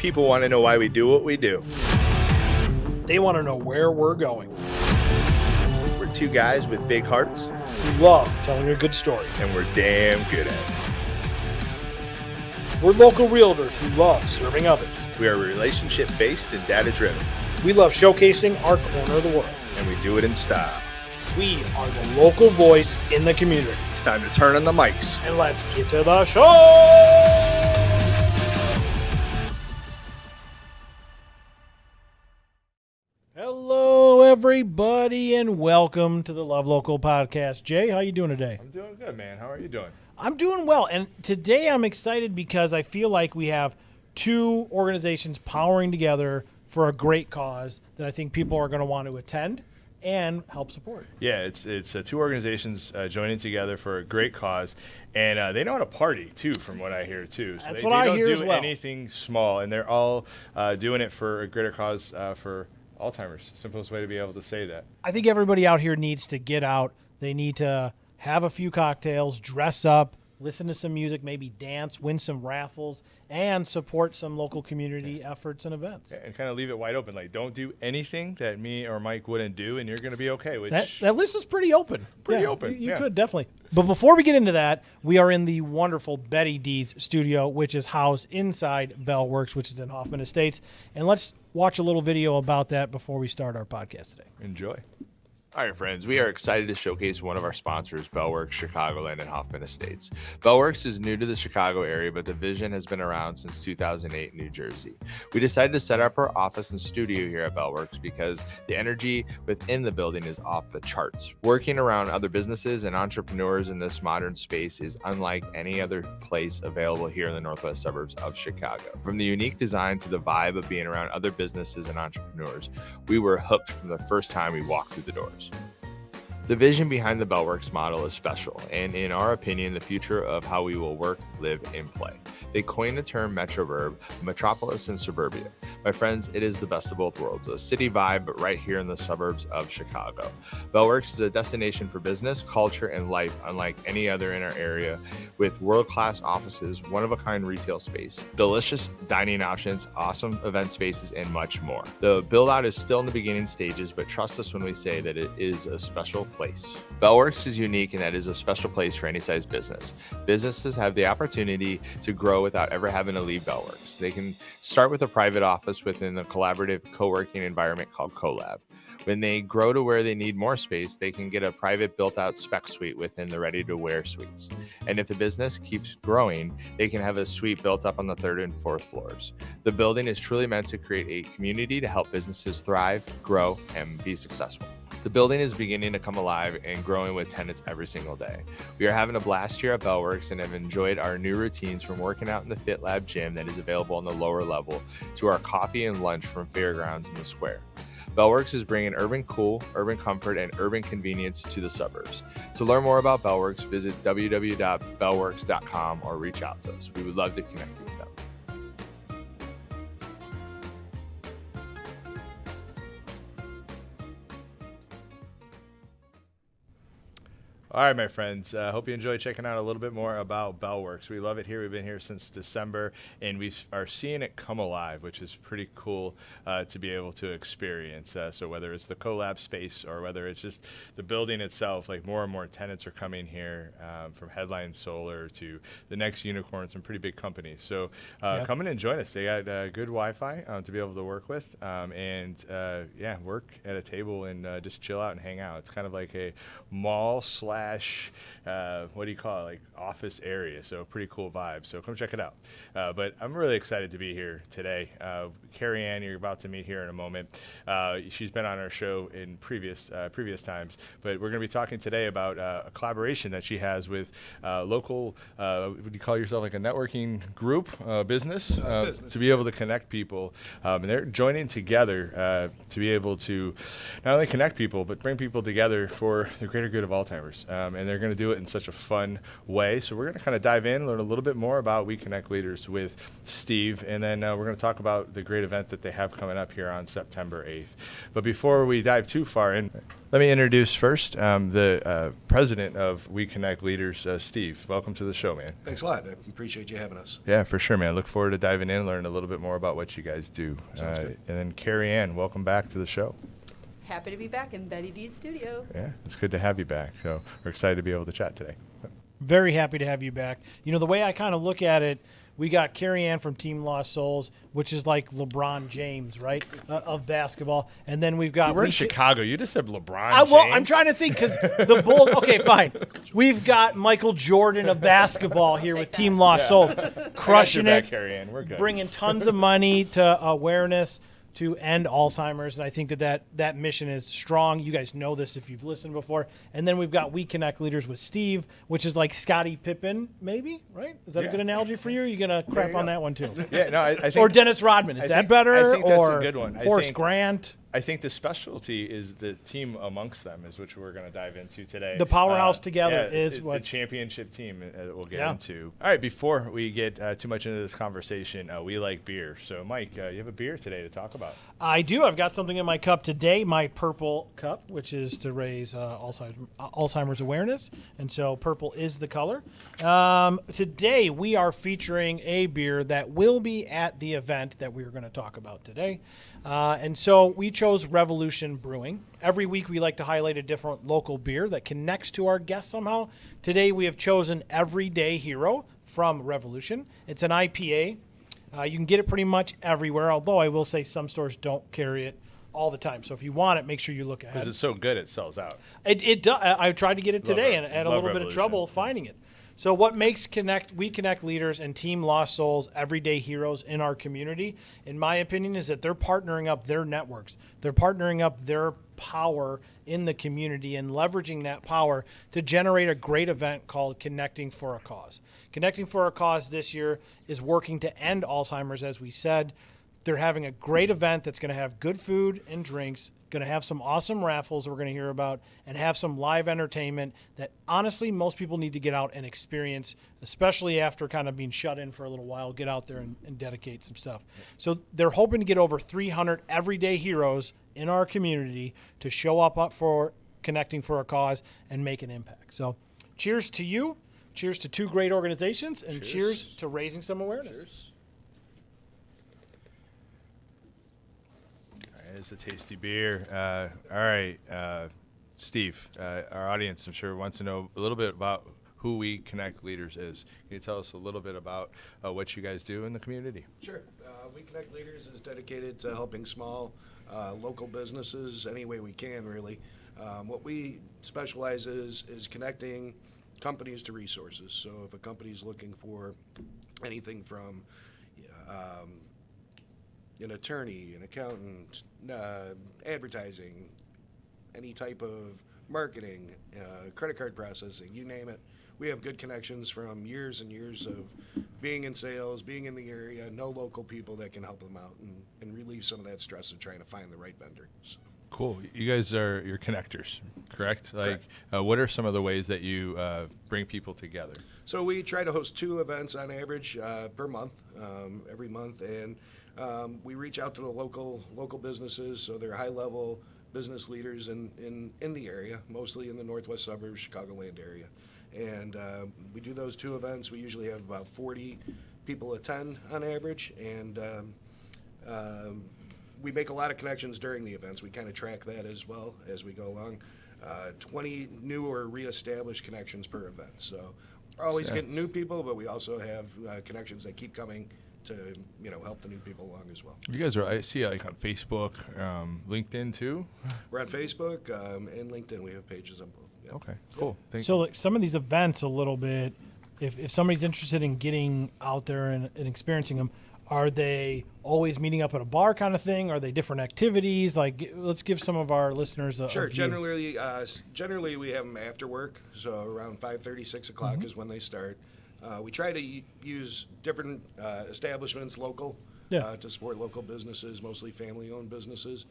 People want to know why we do what we do. They want to know where we're going. We're two guys with big hearts. We love telling a good story. And we're damn good at it. We're local realtors who love serving others. We are relationship-based and data-driven. We love showcasing our corner of the world. And we do it in style. We are the local voice in the community. It's time to turn on the mics. And let's get to the show! Hello, everybody, and welcome to the Love Local Podcast. Jay, how you doing today? I'm doing good, man. How are you doing? I'm doing well, and today I'm excited because I feel like we have two organizations powering together for a great cause that I think people are going to want to attend and help support. Yeah, it's two organizations joining together for a great cause, and they know how to party too, from what I hear too. So That's what I hear as well. They don't do anything small, and they're all doing it for a greater cause for Alzheimer's. Simplest way to be able to say that. I think everybody out here needs to get out. They need to have a few cocktails, dress up, listen to some music, maybe dance, win some raffles, and support some local community efforts and events. And kind of leave it wide open. Like, don't do anything that me or Mike wouldn't do, and you're going to be okay. Which that list is pretty open. Pretty open. You could, definitely. But before we get into that, we are in the wonderful Betty D's studio, which is housed inside Bellworks, which is in Hoffman Estates. And let's watch a little video about that before we start our podcast today. Enjoy. All right, friends, we are excited to showcase one of our sponsors, Bellworks, Chicagoland, and Hoffman Estates. Bellworks is new to the Chicago area, but the vision has been around since 2008 in New Jersey. We decided to set up our office and studio here at Bellworks because the energy within the building is off the charts. Working around other businesses and entrepreneurs in this modern space is unlike any other place available here in the northwest suburbs of Chicago. From the unique design to the vibe of being around other businesses and entrepreneurs, we were hooked from the first time we walked through the doors. The vision behind the Bellworks model is special, and in our opinion, the future of how we will work, live, and play. They coined the term metroverb, metropolis and suburbia. My friends, it is the best of both worlds, a city vibe, but right here in the suburbs of Chicago. Bellworks is a destination for business, culture, and life unlike any other in our area, with world-class offices, one-of-a-kind retail space, delicious dining options, awesome event spaces, and much more. The build-out is still in the beginning stages, but trust us when we say that it is a special place. Bellworks is unique in that it is a special place for any size business. Businesses have the opportunity to grow without ever having to leave Bellworks. They can start with a private office within a collaborative co-working environment called CoLab. When they grow to where they need more space, they can get a private built-out spec suite within the ready-to-wear suites. And if the business keeps growing, they can have a suite built up on the 3rd and 4th floors. The building is truly meant to create a community to help businesses thrive, grow, and be successful. The building is beginning to come alive and growing with tenants every single day. We are having a blast here at Bellworks and have enjoyed our new routines, from working out in the Fit Lab gym that is available on the lower level to our coffee and lunch from Fairgrounds in the square. Bellworks is bringing urban cool, urban comfort, and urban convenience to the suburbs. To learn more about Bellworks, visit www.bellworks.com or reach out to us. We would love to connect you with them. All right, my friends, hope you enjoy checking out a little bit more about Bellworks. We love it here. We've been here since December, and we are seeing it come alive, which is pretty cool to be able to experience. So whether it's the CoLab space or whether it's just the building itself, like more and more tenants are coming here, from Headline Solar to the next unicorn, some pretty big companies. So come in and join us. They got good Wi-Fi to be able to work with, and work at a table and just chill out and hang out. It's kind of like a mall / what do you call it, like office area. So pretty cool vibe. So come check it out. But I'm really excited to be here today. Kari Ann, you're about to meet here in a moment. She's been on our show in previous times, but we're going to be talking today about a collaboration that she has with local, would you call yourself like a networking group, business, to be able to connect people. And they're joining together to be able to not only connect people, but bring people together for the greater good of Alzheimer's. and they're going to do it in such a fun way. So we're going to kind of dive in, learn a little bit more about We Connect Leaders with Steve, and then we're going to talk about the great event that they have coming up here on September 8th. But before we dive too far in, let me introduce first the president of We Connect Leaders, Steve. Welcome to the show, man. Thanks a lot. I appreciate you having us. Yeah, for sure, man. Look forward to diving in and learning a little bit more about what you guys do. Sounds good. And then Kari Ann, welcome back to the show. Happy to be back in Betty D's studio. Yeah, it's good to have you back. So we're excited to be able to chat today. Very happy to have you back. You know, the way I kind of look at it, we got Kari Ann from Team Lost Souls, which is like LeBron James, right, of basketball. And then we've got... We're in Chicago. You just said LeBron James. Well, I'm trying to think because the Bulls... Okay, fine. We've got Michael Jordan of basketball here with Team Lost Souls. Crushing it. Kari Ann. We're good. Bringing tons of money to awareness to end Alzheimer's, and I think that mission is strong. You guys know this if you've listened before. And then we've got We Connect Leaders with Steve, which is like Scottie Pippen, maybe, right? Is that a good analogy for you? Or are you going to crap on that one too? Yeah, no, I think... Or Dennis Rodman, is that better? I think that's or a good one. Horace Grant? I think the specialty is the team amongst them, is which we're going to dive into today. The powerhouse together is the what... championship team we'll get into. All right, before we get too much into this conversation, we like beer. So, Mike, you have a beer today to talk about. I do. I've got something in my cup today, my purple cup, which is to raise Alzheimer's awareness. And so purple is the color. Today, we are featuring a beer that will be at the event that we're going to talk about today. And so we chose Revolution Brewing. Every week we like to highlight a different local beer that connects to our guests somehow. Today we have chosen Everyday Hero from Revolution. It's an IPA. You can get it pretty much everywhere, although I will say some stores don't carry it all the time. So if you want it, make sure you look ahead. Because it's so good, it sells out. It does. I tried to get it today and had a little bit of Revolution. trouble finding it. So what makes We Connect Leaders and Team Lost Souls everyday heroes in our community, in my opinion, is that they're partnering up their networks. They're partnering up their power in the community and leveraging that power to generate a great event called Connecting for a Cause. Connecting for a Cause this year is working to end Alzheimer's, as we said. They're having a great event that's going to have good food and drinks, going to have some awesome raffles we're going to hear about, and have some live entertainment that honestly most people need to get out and experience, especially after kind of being shut in for a little while. Get out there and dedicate some stuff. So they're hoping to get over 300 everyday heroes in our community to show up for Connecting for a Cause and make an impact. So cheers to you. Cheers to two great organizations, and cheers to raising some awareness. Cheers. It's a tasty beer. All right, Steve, our audience, I'm sure, wants to know a little bit about who We Connect Leaders is. Can you tell us a little bit about what you guys do in the community? Sure. We Connect Leaders is dedicated to helping small local businesses any way we can, really. What we specialize is connecting companies to resources. So if a company's looking for anything from an attorney, an accountant, advertising, any type of marketing, credit card processing, you name it. We have good connections from years and years of being in sales, being in the area, know local people that can help them out and relieve some of that stress of trying to find the right vendor. So. Cool. You guys are your connectors, correct? Like, what are some of the ways that you bring people together? So we try to host 2 events on average per month, every month, and we reach out to the local businesses, so they're high-level business leaders in the area, mostly in the northwest suburbs, Chicagoland area. And we do those 2 events. We usually have about 40 people attend on average, and we make a lot of connections during the events. We kind of track that as well as we go along. 20 new or reestablished connections per event. So we're always getting new people, but we also have connections that keep coming to help the new people along as well. You guys are, I see, like on Facebook, LinkedIn too? We're on Facebook and LinkedIn. We have pages on both. Yep. Okay, cool. Thank So you. like some of these events a little bit, if somebody's interested in getting out there and experiencing them, are they always meeting up at a bar kind of thing? Are they different activities? Like, let's give some of our listeners a Sure. view. Generally, we have them after work, so around 5:30, 6 o'clock is when they start. We try to use different establishments, local, to support local businesses, mostly family-owned businesses.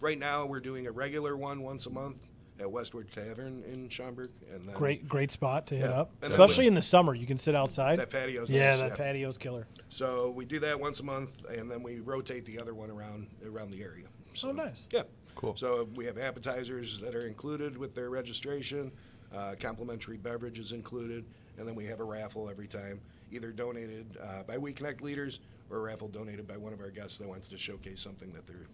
Right now, we're doing a regular one once a month, at Westward Tavern in Schaumburg. And then Great spot to hit Yeah. up, And especially in the summer. You can sit outside. that patio's Yeah, nice, that patio's killer. So we do that once a month, and then we rotate the other one around the area. So, Oh, nice. Yeah. Cool. So we have appetizers that are included with their registration, complimentary beverages included, and then we have a raffle every time, either donated by We Connect leaders or a raffle donated by one of our guests that wants to showcase something that they're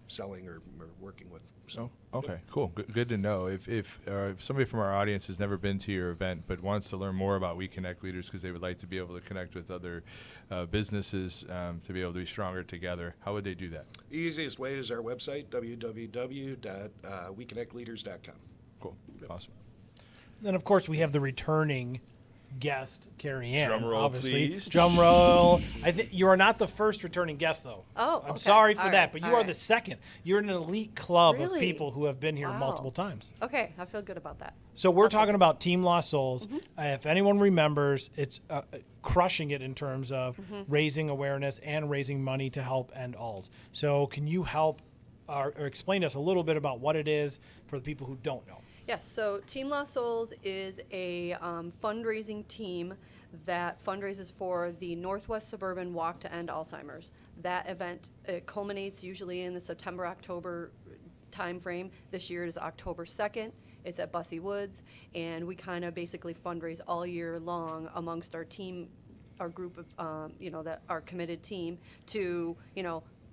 selling or working with. So, Okay, cool. Good to know. If somebody from our audience has never been to your event but wants to learn more about We Connect Leaders because they would like to be able to connect with other businesses to be able to be stronger together, how would they do that? the easiest way is our website, www.weconnectleaders.com. Cool. Awesome. Then, of course, we have the returning guest, Kari Ann. Drum roll, obviously. please. Drum roll. I think you are not the first returning guest, though. Oh, I'm okay. sorry for All that, right, but you all are right. the second. You're in an elite club of Really? people who have been here Wow. multiple times. Okay, I feel good about that. So we're Okay. talking about Team Lost Souls. Mm-hmm. If anyone remembers, it's crushing it in terms of Mm-hmm. raising awareness and raising money to help end alls. So can you help or explain to us a little bit about what it is for the people who don't know? Yes, so Team Lost Souls is a fundraising team that fundraises for the Northwest Suburban Walk to End Alzheimer's. That event culminates usually in the September-October timeframe. This year it is October 2nd. It's at Bussey Woods, and we kind of basically fundraise all year long amongst our team, our group of, that our committed team to,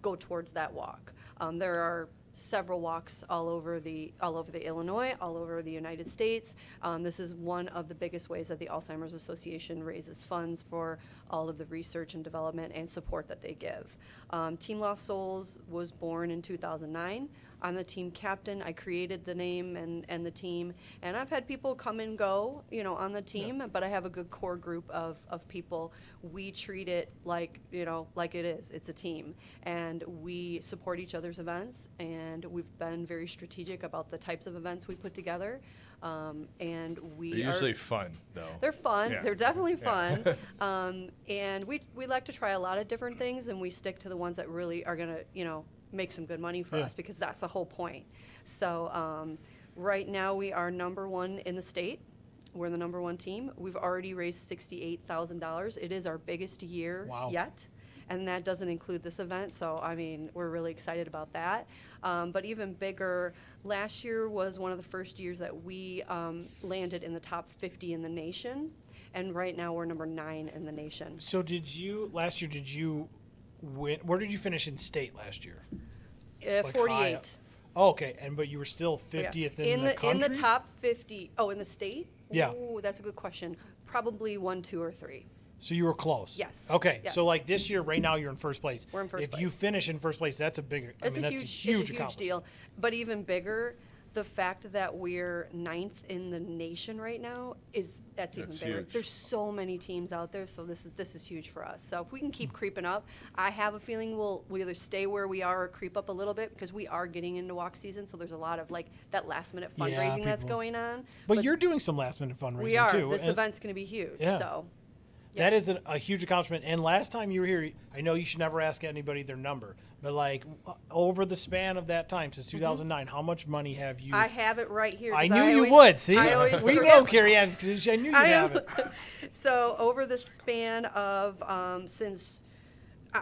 go towards that walk. There are several walks all over the Illinois, all over the United States. This is one of the biggest ways that the Alzheimer's Association raises funds for all of the research and development and support that they give. Team Lost Souls was born in 2009. I'm the team captain. I created the name and the team, and I've had people come and go, on the team, but I have a good core group of people. We treat it like it is. It's a team, and we support each other's events, and we've been very strategic about the types of events we put together. And we They're usually fun, though. They're fun. Yeah. They're definitely Yeah. fun. And we like to try a lot of different things, and we stick to the ones that really are going to, make some good money for Yeah. us, because that's the whole point. So right now we are number one in the state. We're the number one team. We've already raised $68,000. It is our biggest year Wow. yet. And that doesn't include this event, so we're really excited about that. But even bigger, last year was one of the first years that we landed in the top 50 in the nation, and right now we're number 9 in the nation. So last year, did you win? Where did you finish in state last year? Like 48. high- Oh, okay, but you were still Yeah. 50th in the country? in the top 50. Oh, in the state? Yeah. Ooh, that's a good question. Probably 1, 2, or 3. So you were close. Yes. Okay. Yes. So like this year, right now you're in first place. We're in first If you place. finish in first place, that's a bigger. It's that's a a huge accomplishment. deal. But even bigger, the fact that we're 9th in the nation right now that's even bigger. huge. There's so many teams out there, so this is huge for us. So if we can keep creeping up, I have a feeling we'll either stay where we are or creep up a little bit, because we are getting into walk season. So there's a lot of that last minute Yeah, fundraising that's people- going on. But you're doing some last minute fundraising we are. too. This and event's going to be huge. Yeah. So. That is a huge accomplishment. And last time you were here, I know you should never ask anybody their number, but over the span of that time since 2009, how much money have you? Mm-hmm. I have it right here. I 'cause knew you always- would. See, I always we forget. know, Kari Ann, because I knew you I have am- it. So over the span of since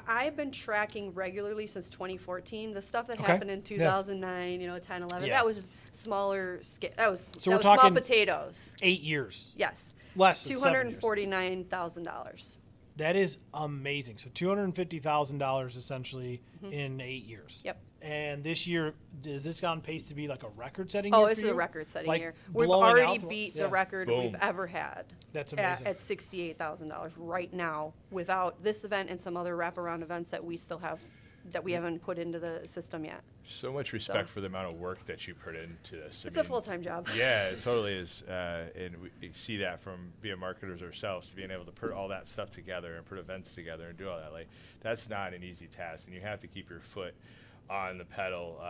I've been tracking regularly since 2014. The stuff that Okay. happened in Yeah. 2009, 10, 11, Yeah. that was just smaller scale. That was, So that we're was small talking potatoes. 8 years. Yes. Less than 7 years. $249,000. That is amazing. So $250,000 essentially in 8 years. Yep. And this year, is this on pace to be like a record-setting Oh, year this for is a you? record-setting Like year. We've blowing already out the- beat yeah. the record Boom. we've ever had. That's amazing. At $68,000 right now, without this event and some other wraparound events that we still have, that we haven't put into the system yet. So much respect So. for the amount of work that you put into this. It's a full-time job. Yeah, it totally is. And we see that from being marketers ourselves, to being able to put all that stuff together and put events together and do all that. That's not an easy task. And you have to keep your foot on the pedal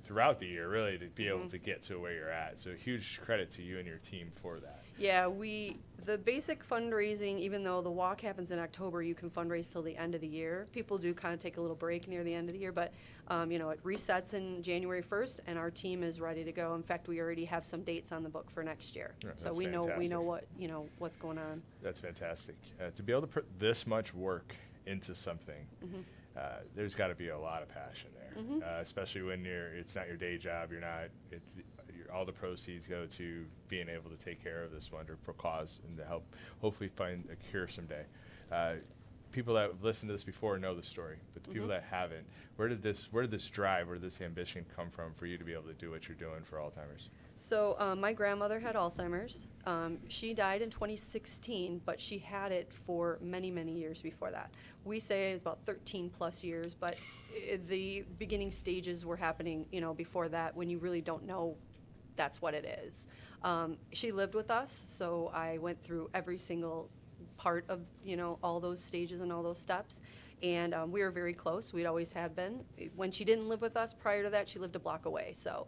throughout the year, really, to be able to get to where you're at. So huge credit to you and your team for that. Yeah, the basic fundraising, even though the walk happens in October, you can fundraise till the end of the year. People do kind of take a little break near the end of the year, but it resets in January 1st, and our team is ready to go. In fact, we already have some dates on the book for next year, Yeah, so that's we know fantastic. what's going on. That's fantastic. To be able to put this much work into something, there's got to be a lot of passion there, especially when it's not your day job. All the proceeds go to being able to take care of this wonderful cause and to help hopefully find a cure someday. People that have listened to this before know the story, but the people that haven't, where did this drive, where did this ambition come from for you to be able to do what you're doing for Alzheimer's? So my grandmother had Alzheimer's. She died in 2016, but she had it for many, many years before that. We say it's about 13 plus years, but the beginning stages were happening, before that, when you really don't know that's what it is. She lived with us, so I went through every single part of, all those stages and all those steps. And we were very close. We'd always have been. When she didn't live with us, prior to that, she lived a block away. So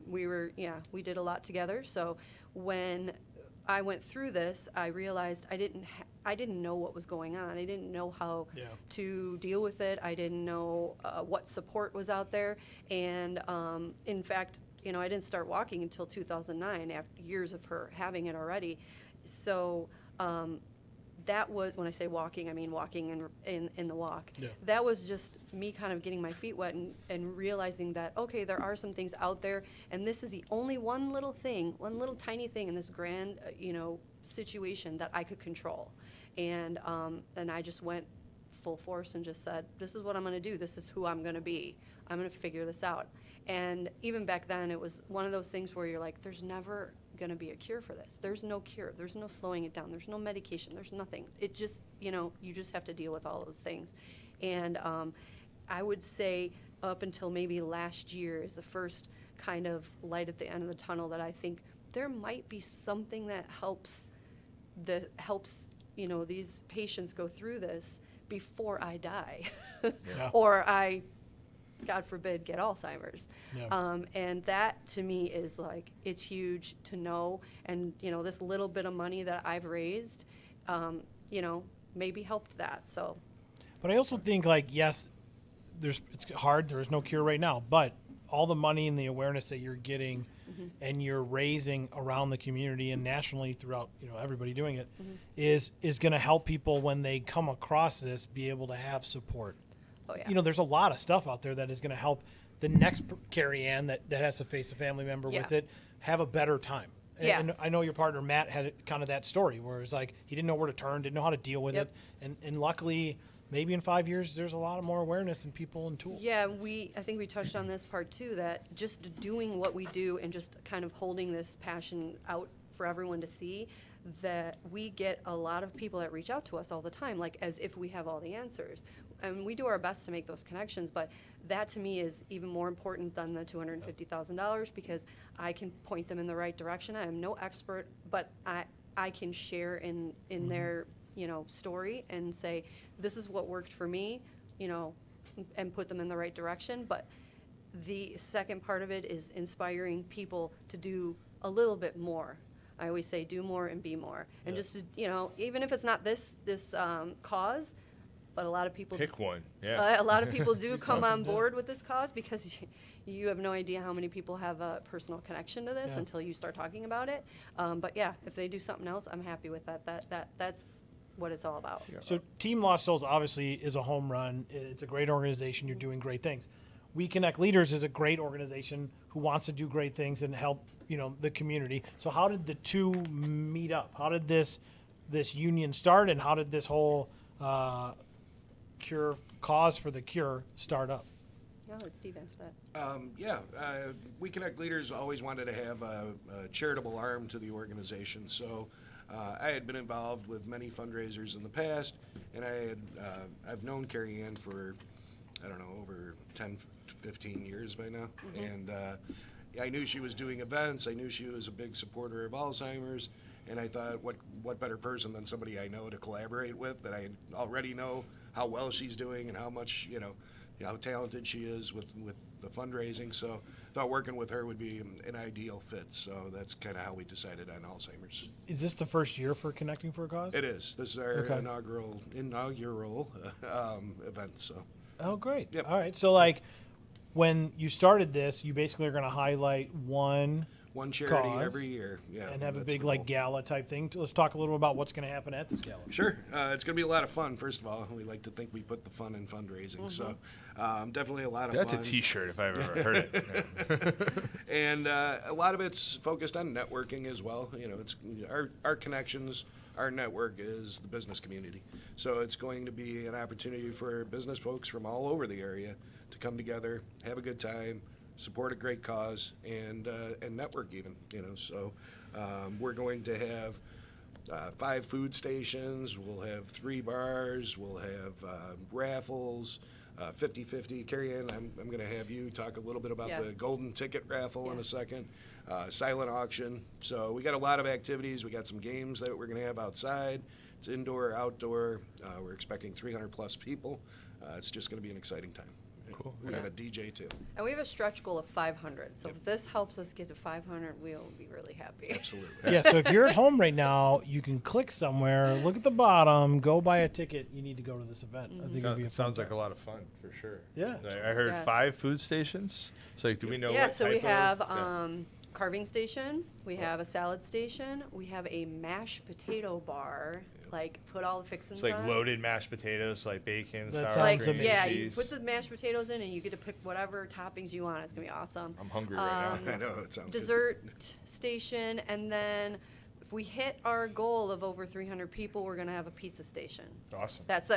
we did a lot together. So when I went through this, I realized I didn't know what was going on. I didn't know how to deal with it. I didn't know what support was out there. And in fact, I didn't start walking until 2009, after years of her having it already. So that was, when I say walking, I mean walking in the walk. Yeah. That was just me kind of getting my feet wet and realizing that, okay, there are some things out there, and this is the only one little tiny thing in this grand, situation that I could control. And I just went full force and just said, this is what I'm going to do. This is who I'm going to be. I'm going to figure this out. And even back then, it was one of those things where you're like, there's never going to be a cure for this. There's no cure. There's no slowing it down. There's no medication. There's nothing. It just, you just have to deal with all those things. And I would say up until maybe last year is the first kind of light at the end of the tunnel that I think there might be something that helps these patients go through this before I die Yeah. or I, God forbid, get Alzheimer's. Yeah. And that to me is like, it's huge to know. And, this little bit of money that I've raised, maybe helped that. So, But I also think, yes, it's hard. There is no cure right now, but all the money and the awareness that you're getting and you're raising around the community and nationally throughout, everybody doing it is going to help people when they come across this be able to have support. oh yeah. There's a lot of stuff out there that is going to help the next Kari Ann that has to face a family member with Yeah. it have a better time. Yeah. And I know your partner Matt had kind of that story where it's like he didn't know where to turn, didn't know how to deal with Yep. it, and luckily, maybe in 5 years, there's a lot more awareness and people and tools. Yeah, I think we touched on this part too, that just doing what we do and just kind of holding this passion out for everyone to see, that we get a lot of people that reach out to us all the time, like as if we have all the answers. And we do our best to make those connections, but that to me is even more important than the $250,000 because I can point them in the right direction. I am no expert, but I can share in their story and say, this is what worked for me, and put them in the right direction. But the second part of it is inspiring people to do a little bit more. I always say do more and be more. And Yeah. just to, even if it's not this cause, but a lot of people Pick one. Yeah. a lot of people do Do come something. on board with this cause because you have no idea how many people have a personal connection to this Yeah. until you start talking about it. But yeah, if they do something else, I'm happy with that. That's what it's all about. Yeah. So Team Lost Souls obviously is a home run. It's a great organization. You're doing great things. We Connect Leaders is a great organization who wants to do great things and help, the community. So how did the two meet up? How did this union start, and how did this whole cause for the cure start up? I'll let Steve answer that. We Connect Leaders always wanted to have a charitable arm to the organization. So I had been involved with many fundraisers in the past, and I've known Kari Ann for, over 10, 15 years by now. And I knew she was doing events. I knew she was a big supporter of Alzheimer's. And I thought, what better person than somebody I know to collaborate with, that I already know how well she's doing and how much, how talented she is with the fundraising. So thought working with her would be an ideal fit. So that's kind of how we decided on Alzheimer's. Is this the first year for Connecting for a Cause? It is. This is our Okay. inaugural event. So Oh, great. Yep. All right. So, like, when you started this, you basically are going to highlight one one charity Cause. every year. Yeah, and have a that's big, the like, goal. gala type thing. Let's talk a little about what's going to happen at this gala. Sure. It's going to be a lot of fun, first of all. We like to think we put the fun in fundraising. So definitely a lot of That's fun. a T-shirt if I've ever heard it. And a lot of it's focused on networking as well. It's our connections, our network is the business community. So it's going to be an opportunity for business folks from all over the area to come together, have a good time, support a great cause, and network even. So we're going to have 5 food stations. We'll have 3 bars. We'll have raffles. 50-50. Kari Ann, I'm going to have you talk a little bit about Yeah. the golden ticket raffle in Yeah. a second. Silent auction. So we got a lot of activities. We got some games that we're going to have outside. It's indoor, outdoor. We're expecting 300 plus people. It's just going to be an exciting time. Cool. We got a DJ too. And we have a stretch goal of 500. So if this helps us get to 500, we'll be really happy. Absolutely. Yeah, so if you're at home right now, you can click somewhere, look at the bottom, go buy a ticket. You need to go to this event. I think it'll be a fun Sounds like time. a lot of fun for sure. Yeah. I heard Yes. 5 food stations. So like, do we know? Yeah, what so we type of- have yeah. carving station, we have a salad station, we have a mashed potato bar, like put all the fixings It's like on. loaded mashed potatoes, like bacon, That sour sounds cream, amazing. Yeah, you cheese. put the mashed potatoes in and you get to pick whatever toppings you want. It's gonna be awesome. I'm hungry right now. I know, it sounds good. Dessert station, and then if we hit our goal of over 300 people, we're gonna have a pizza station. Awesome. That's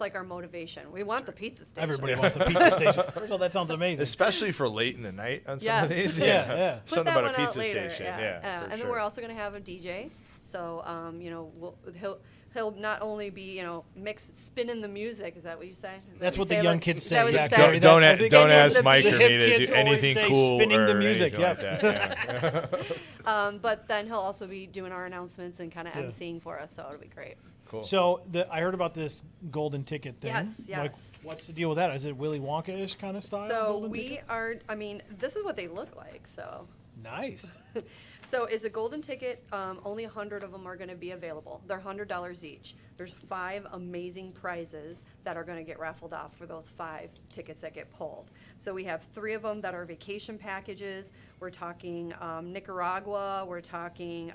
like our motivation. We want the pizza station. Everybody wants a pizza station. Oh, that sounds amazing. Especially for late in the night on some Yes. of these. Yeah, yeah. Put Something that about one a out pizza later, station. yeah. Yeah. for And then sure. we're also going to have a DJ. So, he'll not only be, spinning the music. Is that what you say? Is That's that what you the young Like- kids is say. that what you Exactly. say? Don't, don't, That's- a- the don't hip ask Mike or kids me to always do anything say cool spinning the or music, anything yep. like that. Yeah. But then he'll also be doing our announcements and kind of Yeah. emceeing for us. So it'll be great. Cool. So I heard about this golden ticket thing. Yes, Like, yes. what's the deal with that? Is it Willy Wonka-ish kind of style? So golden we tickets? are. I mean, this is what they look like. So. Nice. So it's a golden ticket. Only 100 of them are going to be available. They're $100 each. There's 5 amazing prizes that are going to get raffled off for those 5 tickets that get pulled. So we have 3 of them that are vacation packages. We're talking Nicaragua. We're talking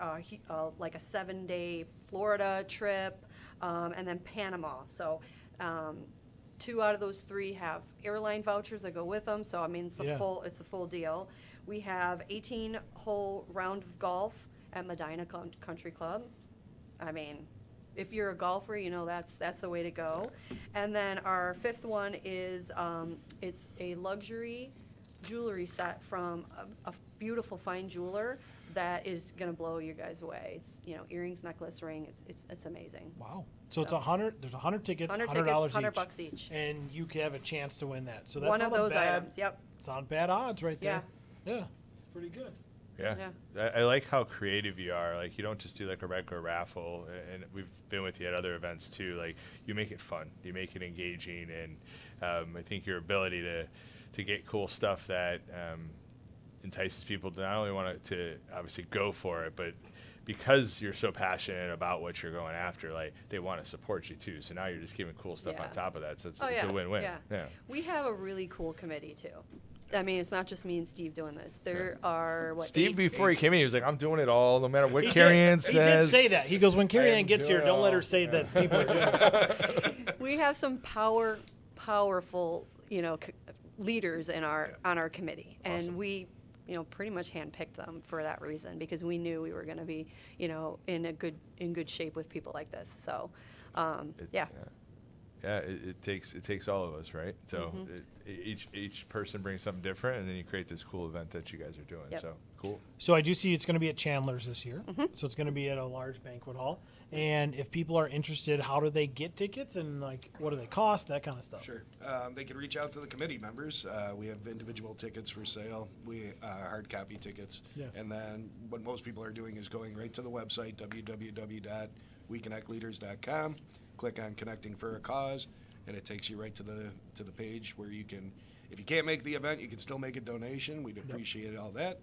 like a 7-day Florida trip, and then Panama. So 2 out of those 3 have airline vouchers that go with them. So I mean, it's the Yeah. It's the full deal. We have 18-hole round of golf at Medina Country Club. I mean, if you're a golfer, that's the way to go. And then our 5th one is it's a luxury jewelry set from a beautiful fine jeweler that is going to blow you guys away. It's earrings, necklace, ring. It's amazing. Wow. So it's So- 100. There's 100 tickets. 100 $100 tickets, each. $100 each. And you can have a chance to win that. So that's One of not a those bad, items. Yep. It's not bad odds right Yeah. there. Yeah. It's pretty good. Yeah. I like how creative you are. Like, you don't just do like a regular raffle, and we've been with you at other events too. Like, you make it fun, you make it engaging, and I think your ability to get cool stuff that entices people to not only want to obviously go for it, but because you're so passionate about what you're going after, like, they want to support you too. So now you're just giving cool stuff on Yeah. top of that. So it's, Oh, it's yeah. a win-win. Yeah. We have a really cool committee too. I mean, it's not just me and Steve doing this. There are Steve, 8 before he came in, he was like, "I'm doing it all, no matter what He Kari did. Ann says." He did say that. He goes, when Kari I Ann am gets here, doing don't let her all- say that people are doing it. We have some powerful, leaders in on our committee, and we, pretty much handpicked them for that reason because we knew we were going to be, in good shape with people like this. So, yeah. Yeah, it takes all of us, right? So each person brings something different, and then you create this cool event that you guys are doing. Yep. So cool. So I do see it's going to be at Chandler's this year. So it's going to be at a large banquet hall. And if people are interested, how do they get tickets and like what do they cost? That kind of stuff. Sure. They can reach out to the committee members. We have individual tickets for sale. We hard copy tickets. Yeah. And then what most people are doing is going right to the website, www.weconnectleaders.com, click on Connecting for a Cause, and it takes you right to the page where you can, if you can't make the event, you can still make a donation. We'd appreciate all that.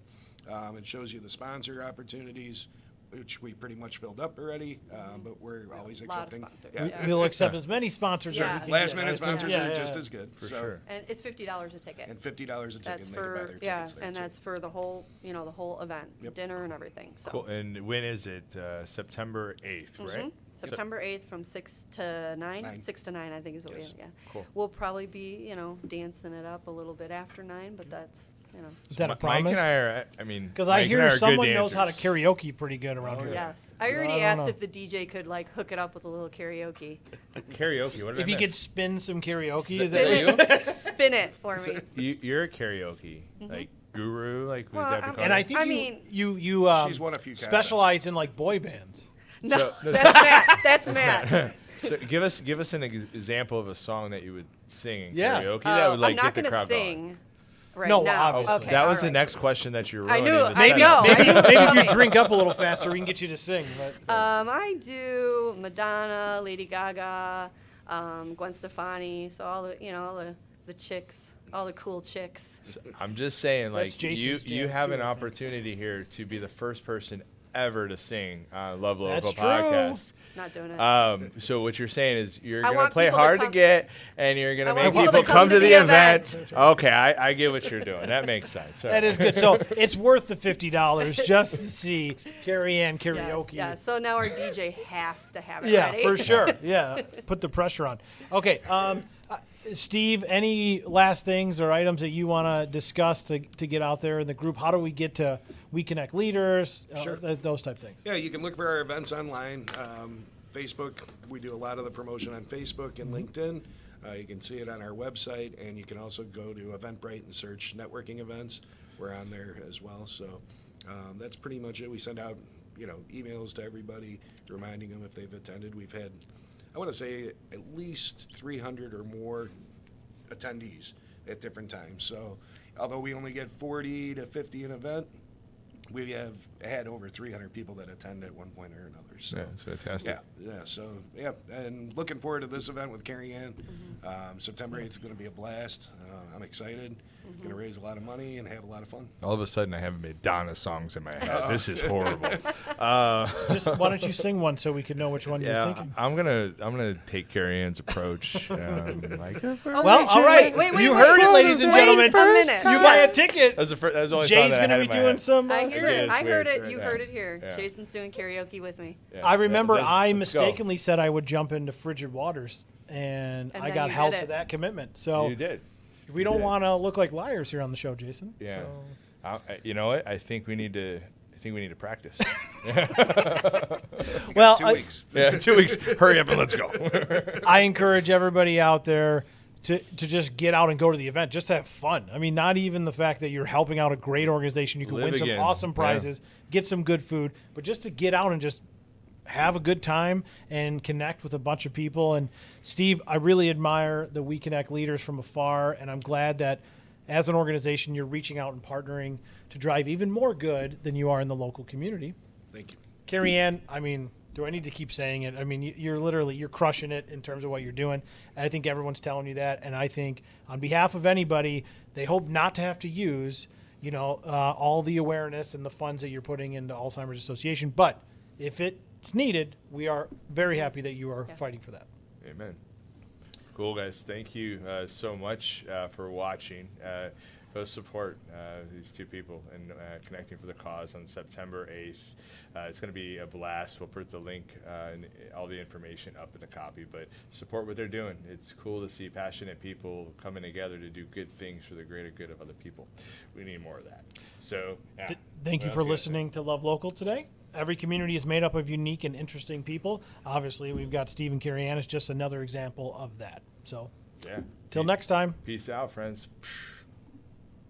It shows you the sponsor opportunities, which we pretty much filled up already, but we're always A lot of accepting. sponsors, Yeah. yeah. We'll accept as many sponsors as Yeah. we can Last get. minute I assume. sponsors Yeah, are yeah, just yeah. as good. For so. sure. And it's $50 a ticket. And $50 a ticket. That's and they can buy for, their yeah, tickets there, and too. that's for the whole, the whole event, Yep. dinner and everything, so. Cool. And when is it? September 8th, right? Mhm. September 8th from 6 to 9. 9. 6 to 9, I think is what we Yes. have, yeah. Cool. We'll probably be, dancing it up a little bit after 9, but that's, Is that a Mike promise? and I are, I mean, Because I Mike and hear are good someone knows how to dancers. karaoke pretty good around Oh, here. yeah. Yes. I I already don't asked know. if the DJ could, hook it up with a little karaoke. Karaoke. What did If I you could miss? spin some karaoke, is Spin that it. Spin it for me. You're a karaoke like guru, like Well, would that be I'm- called? And I think I you mean- you She's won a few specialize in like boy bands. No, So- that's Matt. That's Matt. So give us an example of a song that you would sing in Yeah. karaoke that would I'm not get the going to crowd sing right No, now. obviously. Okay, that was all the right. next question that you were I ruining knew- the I setup. know. Maybe, I knew it was maybe if you coming. drink up a little faster, we can get you to sing. But, I do Madonna, Lady Gaga, Gwen Stefani, so all the, all the chicks, all the cool chicks. I'm just saying, That's like Jason's you jam, have too, an I think. opportunity here to be the first person ever to sing on Love Local That's true. podcast. Not doing it. So what you're saying is you're I gonna want play people to hard to come- get, and you're gonna I make want people come to the event. That's right. Okay, I get what you're doing. That makes sense. All that right. is good. So it's worth the $50 just to see Kari Ann karaoke. Yeah, so now our DJ has to have it Yeah, ready. for sure. Yeah, put the pressure on. Okay, Steve, any last things or items that you want to discuss to get out there in the group? How do we get to We Connect Leaders? Sure. Those type things. Yeah, you can look for our events online. Facebook, we do a lot of the promotion on Facebook and LinkedIn. You can see it on our website, and you can also go to Eventbrite and search networking events. We're on there as well. So that's pretty much it. We send out, emails to everybody, reminding them if they've attended. We've had, I want to say, at least 300 or more attendees at different times. So although we only get 40 to 50 an event, we have had over 300 people that attend at one point or another. So, Yeah, that's fantastic. and looking forward to this event with Kari Ann. September 8th is going to be a blast. I'm excited. Going to raise a lot of money and have a lot of fun. All of a sudden, I have Madonna songs in my head. This is horrible. Just why don't you sing one so we can know which one you're Yeah, thinking? I'm gonna take Carrie Ann's approach. Oh, Well, all right. wait, you wait. heard it, ladies and Wait gentlemen. a minute. You buy a ticket. That's the only song Jay's that I going had to in be my doing head. some. I hear Yeah, it. it's I weird. heard it. Right You now. heard it here. Yeah. Jason's doing karaoke with me. Yeah, I remember let's I go. mistakenly said I would jump into Frigid Waters, and I then got you held did to it. that commitment. So You did. we don't did. want to look like liars here on the show, Jason. Yeah. So. You know what? I think we need to practice. Well, 2 weeks. Yeah, 2 weeks. Hurry up and let's go. I encourage everybody out there to just get out and go to the event, just to have fun. I mean, not even the fact that you're helping out a great organization. You can Live win some again. awesome Yeah. prizes, get some good food, but just to get out and just have a good time and connect with a bunch of people. And Steve, I really admire the We Connect leaders from afar, and I'm glad that as an organization you're reaching out and partnering to drive even more good than you are in the local community. Thank you. Kari Ann, I mean, do I need to keep saying it? I mean, you're crushing it in terms of what you're doing. I think everyone's telling you that, and I think on behalf of anybody, they hope not to have to use, all the awareness and the funds that you're putting into Alzheimer's Association. But if it's needed, we are very happy that you are fighting for that. Amen. Cool, guys. Thank you so much for watching. Go support these two people and connecting for the cause on September 8th. It's going to be a blast. We'll put the link and all the information up in the copy, but support what they're doing. It's cool to see passionate people coming together to do good things for the greater good of other people. We need more of that. So, yeah. Thank you What for else listening to Love Local today. Every community is made up of unique and interesting people. Obviously, we've got Steve and Kari Ann as just another example of that. So, Yeah. till next time. Peace out, friends.